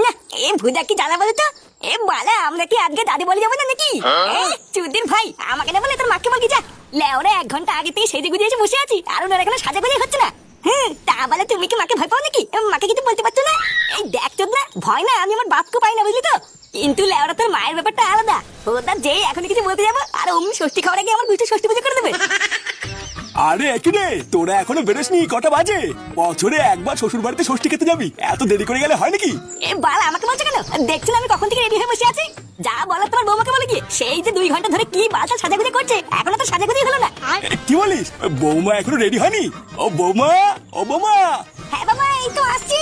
না এ ভুদা কি জ্বালা বলো তো। এ বালা আমরা কি আজকে দাদি বলে যাবো না নাকি? চুদির ভাই আমাকে না বলে তোর মাকে বলকি যা। লেওরা 1 ঘন্টা আগে থেকে সেজে গুজে এসে বসে আছি আর ওনার এখানে সাজা গুজে হচ্ছে না। তা বলে তুমি কি মাকে ভয় পাও নাকি? মাকে কিছু বলতে পারছো না? এই দেখ চোদ না ভয় না আমি আমার বাপকে পাই না বুঝলি তো। কিন্তু লেওরা তোর মায়ের ব্যাপারটা আলাদা। ওটা যেই এখন কিছু বলতে যাবো আর অমনি ষষ্ঠী খাওয়ার আগে আমার দুটো ষষ্ঠী পুজো করে দেবে। আরে একই রে, তোরা এখনো বেরোসনি? কটা বাজে? বছরে একবার শ্বশুর বাড়িতে ষষ্ঠী খেতে যাবি, এত দেরি করে গেলে হয় নাকি? এ বাল আমাকে বলছো কেন? দেখছো না আমি কখন থেকে রেডি হয়ে বসে আছি। যা বলো তোমার বৌমাকে বলে গিয়ে, সেই যে 2 ঘন্টা ধরে কি বালটা সাজাগুজি করছে এখনো তো সাজাগুজি হলো না। কি বলিস? বৌমা এখনো রেডি হয়নি? ও বৌমা, ও বৌমা। হ্যাঁ বাবা এই তো আসছি।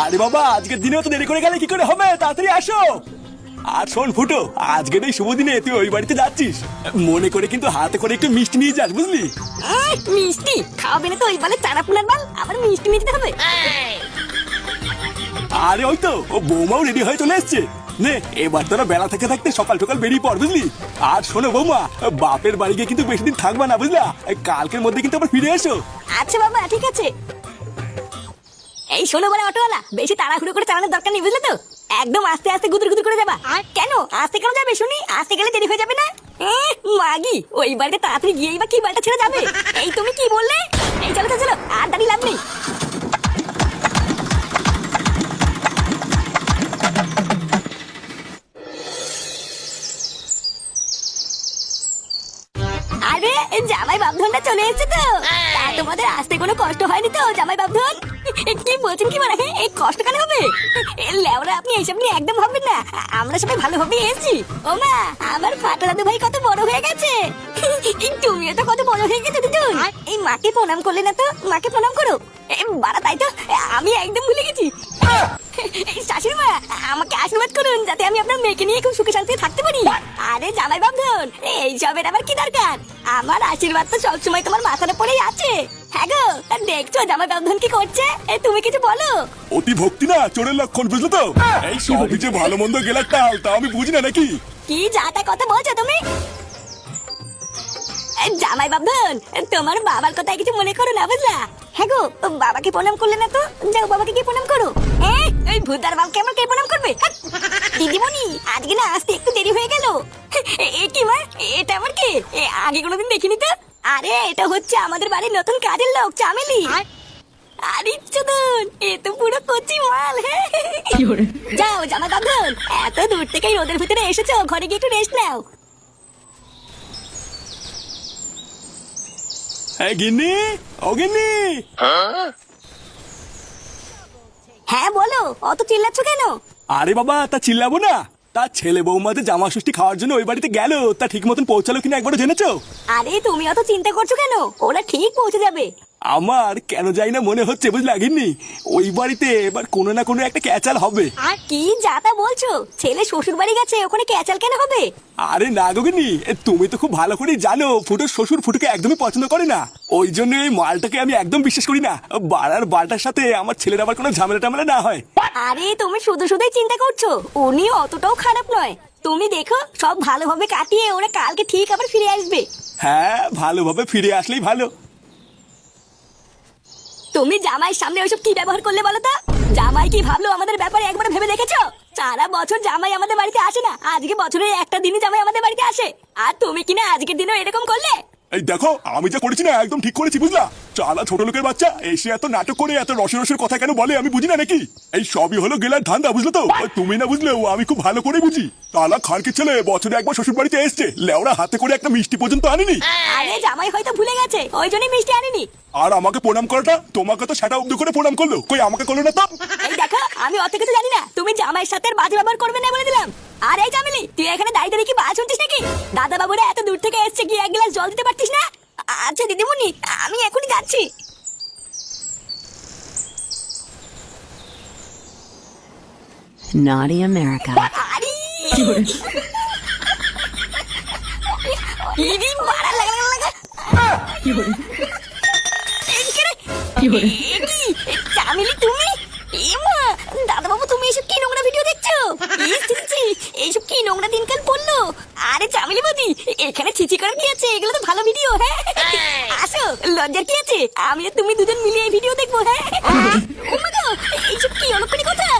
আরে বাবা আজকের দিনেও তো দেরি করে গেলে কি করে হবে? তাড়াতাড়ি আসো। আর শোন ফুটো, আজকের এই শুভ দিনে তুই ওই বাড়িতে যাচ্ছিস, মনে করে কিন্তু হাতে করে একটু মিষ্টি নিয়ে যাস, বুঝলি? মিষ্টি খাওয়াবে না তো ওই বলে চারা পুনার বাল, আবার মিষ্টি নিতে হবে? আরে ওই তো ও বৌমাও রেডি হয়ে চলে এসছে। নে এবার তোরা বেলা থেকে থাকতে সকাল সকাল বেরিয়ে পড়, বুঝলি? আর শোনো বৌমা, বাপের বাড়ি গিয়ে কিন্তু বেশি দিন থাকবা না, বুঝলা? কালকের মধ্যে কিন্তু আবার ফিরে এসো। আচ্ছা বাবা ঠিক আছে। এই শোনো বলে অটোওয়ালা, বেশি তাড়াহুড়ো করে চালানোর দরকার নেই বুঝলে তো। একদম আস্তে আস্তে গুদুর গুদুর করে যাবা। কেন আস্তে কেন যাবে শুনি? আস্তে গেলে দেরি হয়ে যাবে না? মাগি ওই বাড়িতে তাড়াতাড়ি গিয়েই বা কি বাড়িটা ছেড়ে যাবে? এই তুমি কি বললে? এই চলো চলো আর দাঁড়িয়ে লাভ নেই। আরে জামাই বাবধনটা চলে এসেছে তো। তা তোমাদের আসতে কোনো কষ্ট হয়নি তো জামাই বাবধন? কি বলছেন কি মানে? এই কষ্ট কেন হবে? লেওরা আপনি এইসব নিয়ে একদম ভাববেন না, আমরা সবাই ভালোভাবে এসেছি। ও মা আমার ফাটা দাদু ভাই কত বড় হয়ে গেছে। তুমিও তো কত বড় হয়ে গেছো দুজন। এই মাকে প্রণাম করলে না তো, মাকে প্রণাম করো। বাড়া তাই তো আমি একদম ভুলে গেছি। শাশুড়ি মা আমাকে আশীর্বাদ করুন যাতে আমি আপনার মেয়েকে নিয়ে খুব সুখে শান্তিতে থাকতে পারি। আরে জামাই বাবধন এইসবের আবার কি দরকার? আমার আশীর্বাদ তো সবসময় তোমার মাথার উপরেই আছে। হ্যাঁ গো দেখছো জামাই বাবধন কি করছে? তুমি কিছু বলো। অতি ভক্তি না চোরের লক্ষণ, বুঝলো তো? এই সবই যে ভালো মন্দ গেলার তাল, তা আমি বুঝি না নাকি? কি যাতা কথা বলছো তুমি? জামাই বাবধন তোমার বাবার কথা কিছু মনে করো না বুঝলা? হ্যাঁ গো বাবাকে প্রণাম করলে না তো, যাও বাবাকে গিয়ে প্রণাম করো। ওই ভূতার বাবকে আমার কে প্রণাম করবে? দিদিমণি আজকে না আসতে একটু দেরি হয়ে গেল। এ কি মা, এটা আমার কে? আগে কোনোদিন দেখিনি তো। আরে এটা হচ্ছে আমাদের বাড়ির নতুন কাজের লোক চামেলি। আরে চোদন এ তো পুরো কচি মাল। যাও জামাই বাবধন এত দূর থেকে রোদের ভিতরে এসেছো, ঘরে গিয়ে একটু রেস্ট নাও। গিন্নি, ও গিন্নি। হ্যাঁ বলো, অত চিল্লাচ্ছ কেন? আরে বাবা তা চিল্লাবো না? তার ছেলে বৌমা যে জামা ষষ্ঠী খাওয়ার জন্য ওই বাড়িতে গেল, তা ঠিক মতন পৌঁছালো কিনা একবারও জেনেছো? আরে তুমি অত চিন্তা করছো কেন? ওরা ঠিক পৌঁছে যাবে। আমার কেন যাই না মনে হচ্ছে, বুঝলা গিন্নি? ওই বাড়িতে এবার কোনো না কোনো একটা ক্যাচাল হবে। কি যাতা বলছো? ছেলে শ্বশুর বাড়ি গেছে, ওখানে ক্যাচাল কেন হবে? আরে না গো গিন্নি, তুমি তো খুব ভালো করে জানো ফুটোর শ্বশুর ফুটোকে একদমই পছন্দ করে না। ওই জন্য এই মালটাকে আমি একদম বিশ্বাস করি না। বাড়ার বালটার সাথে আমার ছেলের আবার কোনো ঝামেলা টামেলা না হয়। আরে তুমি শুধু শুধুই চিন্তা করছো, উনি অতটাও খারাপ নয়। তুমি দেখো সব ভালোভাবে কাটিয়ে ওরা কালকে ঠিক আবার ফিরে আসবে। হ্যাঁ ভালোভাবে ফিরে আসলেই ভালো। তুমি জামাইয়ের সামনে ওইসব কি ব্যবহার করলে বলো তো? জামাই কি ভাবলো আমাদের ব্যাপারে একবার ভেবে দেখেছো? সারা বছর জামাই আমাদের বাড়িতে আসে না, আজকে বছরের একটা দিনই জামাই আমাদের বাড়িতে আসে। আর তুমি কিনা আজকের দিনও এরকম করলে? এই দেখো আমি যা করেছি না একদম ঠিক করেছি, বুঝলা? চালা ছোট লোকের বাচ্চা এসে এত নাটক করে এত রসের রসের কথা কেন বলে আমি বুঝি না নাকি? এই সবই হলো গেলার ধান্দা, বুঝলো তো? তুমি না বুঝলেও আমি খুব ভালো করে বুঝি। তালা খানকে ছেলে বছরে একবার শ্বশুর বাড়িতে এসছে, লেওরা হাতে করে একটা মিষ্টি পর্যন্ত আনিনি। আরে জামাই হয়তো ভুলে গেছে, ওই জন্যই মিষ্টি আনিনি। আর আমাকে প্রণাম করাটা, তোমাকে তো সেটা অব্দি করে প্রণাম করলো, কই আমাকে করলো না তো? এই দেখো আমি অত কিছু জানি না, তুমি জামাইয়ের সাথে বাজে ব্যবহার করবে না বলে দিলাম। আর এই জামিলি তুই এখানে দাঁড়িয়ে দাঁড়িয়ে কি বাজ শুনছিস নাকি? দাদা বাবুরা এত দূর থেকে এসছে, গিয়ে 1 গ্লাস জল দিতে পারতিস না? আচ্ছা দিদিমণি আমি এখনই যাচ্ছি। Naughty America. আরে ইদি মারা লাগা লাগা। জামিলি তুমি? এমা দাদা বাবু তুমি এসব কি নোংরা ভিডিও দেখছো? এইসব কি নোংরা দিনকাল পড়লো? আরে জামিলি বৌদি এখানে ছিচি করার কি আছে? এগুলো তো ভালো ভিডিও। হ্যাঁ আসো, লজ্জার কি আছে? আমি আর তুমি দুজন মিলে এই ভিডিও দেখবো। হ্যাঁ এইসব কি অলক্ষণী কথা?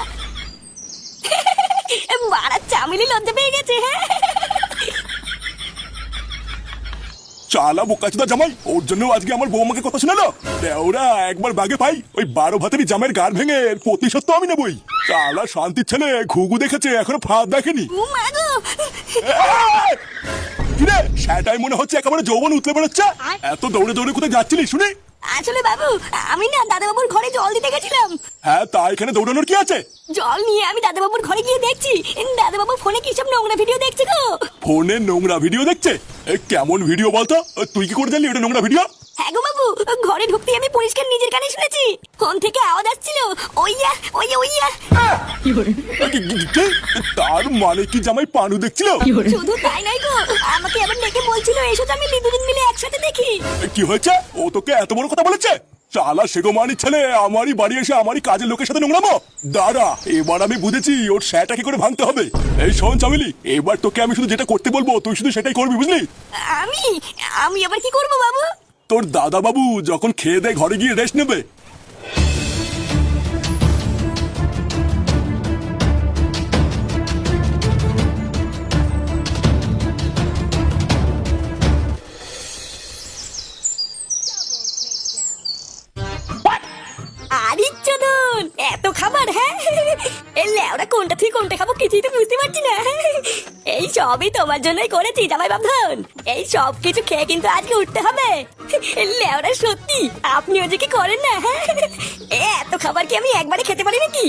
চামেলি লজ্জা পেয়ে গেছে। চালা বোকাচোদা জামাই, ওর জন্য আজকে আমার বৌমাকে কথা শোনালো। ওরা একবার বাগে পাই, ওই 12 ভাতেরই জামাইয়ের গার ভেঙে প্রতিশোধ তো আমি নেবই। চালা শান্তির ছেলে ঘুঘু দেখেছে, এখনো ফাঁদ দেখেনি। কিরে সেটাই মনে হচ্ছে একেবারে যৌবন উতলে বেরোচ্ছে। এত দৌড়ে দৌড়ে কোথায় যাচ্ছিলি শুনি? আসলে বাবু, আমি না দাদাবাবুর ঘরে জল দিতে গেছিলাম। হ্যাঁ, তা এখানে দৌড়ানোর কি আছে? জল নিয়ে আমি দাদাবাবুর ঘরে গিয়ে দেখছি দাদাবাবু ফোনে কি সব নোংরা ভিডিও দেখছে গো। ফোনে নোংরা ভিডিও দেখছে? কেমন ভিডিও বলতো? তুই কি করে জানলি ওটা নোংরা ভিডিও? হ্যাঁ গো বাবু, ঘরে ঢুকতে আমি পরিষ্কার নিজের কানে শুনেছি। ফোন থেকে আওয়াজ আসছিল, ওইয়া ওইয়া ওইয়া। তার মানে কি জামাই পানু দেখছিল? শুধু তাই নয় গো, আমাকে আবার ডেকে বলছিল এসো তো আমি দুদিন মিলে একসাথে দেখি। কি হয়েছে? ও তোকে এত বড় কথা বলেছে? চালা সেগোমানি ছেলে আমারই বাড়ি এসে আমারই কাজের লোকের সাথে নোংরামো। দাঁড়া, এবার আমি বুঝেছি ওর স্যাটা কি করে ভাঙতে হবে। এই শোন চামেলি, এবার তোকে আমি শুধু যেটা করতে বলবো তুই শুধু সেটাই করবি, বুঝলি? আমি আমি আবার কি করবো বাবু? তোর দাদা বাবু যখন খেয়ে দেয় ঘরে গিয়ে রেস্ট নেবে। আরে চোদন, এত খাবার! হ্যাঁ, এই লেওরা কোনটা থেকে কোনটা খাবো কিছুই তো বুঝতে পারছি না। এই সবই তোমার জন্যই করেছি জামাই বাবধন। এই সব কিছু খেয়ে কিন্তু আজকে উঠতে হবে। লেওরা সত্যি আপনিও যে কি করেন না। এত খাবার কি আমি একবারে খেতে পারি নাকি?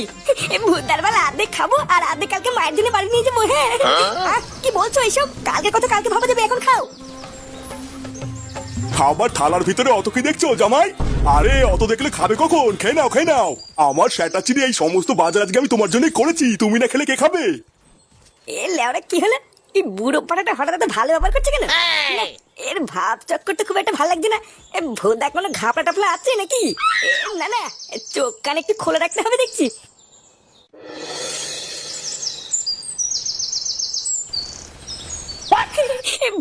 ভুদার বেলা আর্ধেক খাবো আর আর্ধেক কালকে মায়ের জন্য বাড়ি নিয়ে যাবো। হ্যাঁ, কি বলছো এইসব? কালকে কথা কালকে ভাবা যাবে, এখন খাও। খাবার থালার ভিতরে অত কি দেখছো জামাই? আরে অত দেখলে খাবে কখন? খেয়ে নাও খেয়ে নাও। আমার সেটা চিনি এই সমস্ত বাজার আজকে আমি তোমার জন্যই করেছি, তুমি না খেলে কে খাবে? এ লেওরা কি হলো? এই বুড়ো পাটাটা হঠাৎ এত ভালো ব্যবহার করছে কেন? না, এর ভাব চক্কর তো খুব একটা ভালো লাগছে না। ভোদা কোনো ঘাপলা টাপলা আছে নাকি? না না, চোখ কান একটু খোলা রাখতে হবে দেখছি।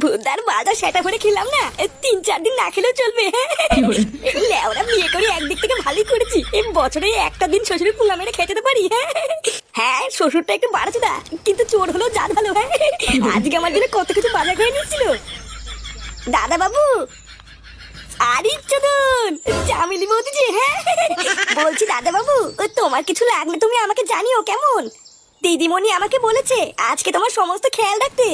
ভুদার বাজার সেটা করে খেলাম না, 3-4 দিন না খেলেও চলবে। লেওরা বিয়ে করে একদিক থেকে ভালোই করেছি, বছরে একটা দিন শ্বশুরের পুঙ্গা মেরে খেতে তো পারি। হ্যাঁ, শ্বশুরটা একটু বাড়াচ্ছে দা, কিন্তু চোর হলো জাত ভালো। হ্যাঁ, আজকে আমার জন্য কত কিছু বাজার করে নিচ্ছিল দাদা বাবু। আরে চোদন, চামেলি বলছি যে। হ্যাঁ, বলছি দাদা বাবু, তোমার কিছু লাগলে তুমি আমাকে জানিও কেমন? দিদিমণি আমাকে বলেছে আজকে তোমার সমস্ত খেয়াল রাখতে।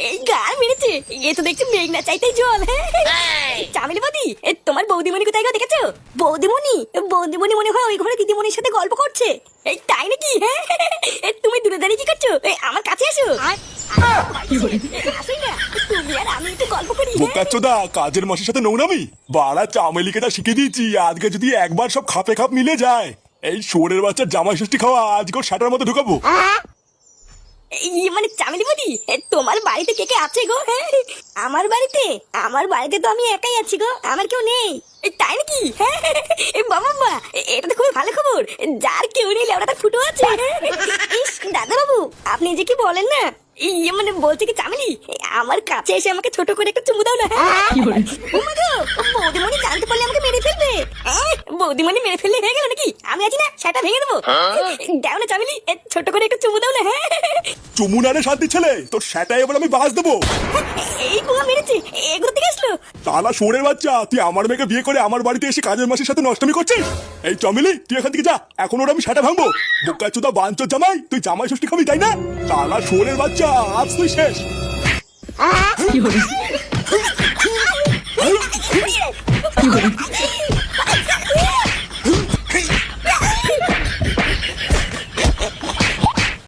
এই গাল মেরেছে, এ তো দেখছি মেঘনা চাইতেই জল। হ্যাঁ, চামেলি বৌদি, তোমার বৌদিমণি কোথায় গো দেখেছো? বৌদিমণি বৌদিমণি মনে হয় ওই ঘরে দিদিমণির সাথে গল্প করছে। এই তাই নাকি? হ্যাঁ, তুমি দূরে দাঁড়িয়ে কি করছো? আমার কাছে এসো। আসোই না, তুমি আর আমি একটু গল্প করি। বোকাচ্চোদা, কাজের মাসের সাথে নোংরামি? বাড়া চামেলিকে তা শিখিয়ে দিয়েছি, আজকে যদি একবার সব খাপে খাপ মিলে যায়, এই শুয়োরের বাচ্চার জামাই ষষ্ঠী খাওয়া আজকে ওর শাটার মধ্যে ঢুকাবো। মানে চামেলি বৌদি, তোমার বাড়িতে কে কে আছে গো? হ্যাঁ, আমার বাড়িতে তো আমি একাই আছি গো, আমার কেউ নেই। তাই নাকি? হ্যাঁ, বাবা বাবা, এটা তো খুবই ভালো খবর। যার কেউ নেই লেওড়াটা ফুটো আছে। দাদা বাবু, আপনি যে কি বলেন না, মানে বলছে কি চামেলি, আমার কাছে এসে আমাকে ছোট করে একটু চুমু দাও না। বৌদিমণি জানতে পারলে আমাকে মেরে ফেলবে। বৌদিমণি মেরে ফেললে হয়ে গেল নাকি? আমি আছি না, সেটা ভেঙে দেবো। দাও না চামেলি, ছোট করে একটু চুমু দাও না। হ্যাঁ, চুমু না রে শান্তি ছেলে, তোর সেটাই এবার আমি বাস দেবো। এই পুঙ্গা মেরেছে, এগুলো থেকে আসলো। তালা শুয়োরের বাচ্চা, তুই আমার মেয়েকে বিয়ে করে আমার বাড়িতে এসে কাজের মাসের সাথে নষ্টমি করছিস? এই চামেলি, তুই এখান থেকে যা, এখন ওরা আমি সেটা ভাঙবো। বোকাচ্চোদা বাঞ্চোর জামাই, তুই জামাই ষষ্ঠী খাবি তাই না? তালা শুয়োরের বাচ্চা, আজ তুই শেষ।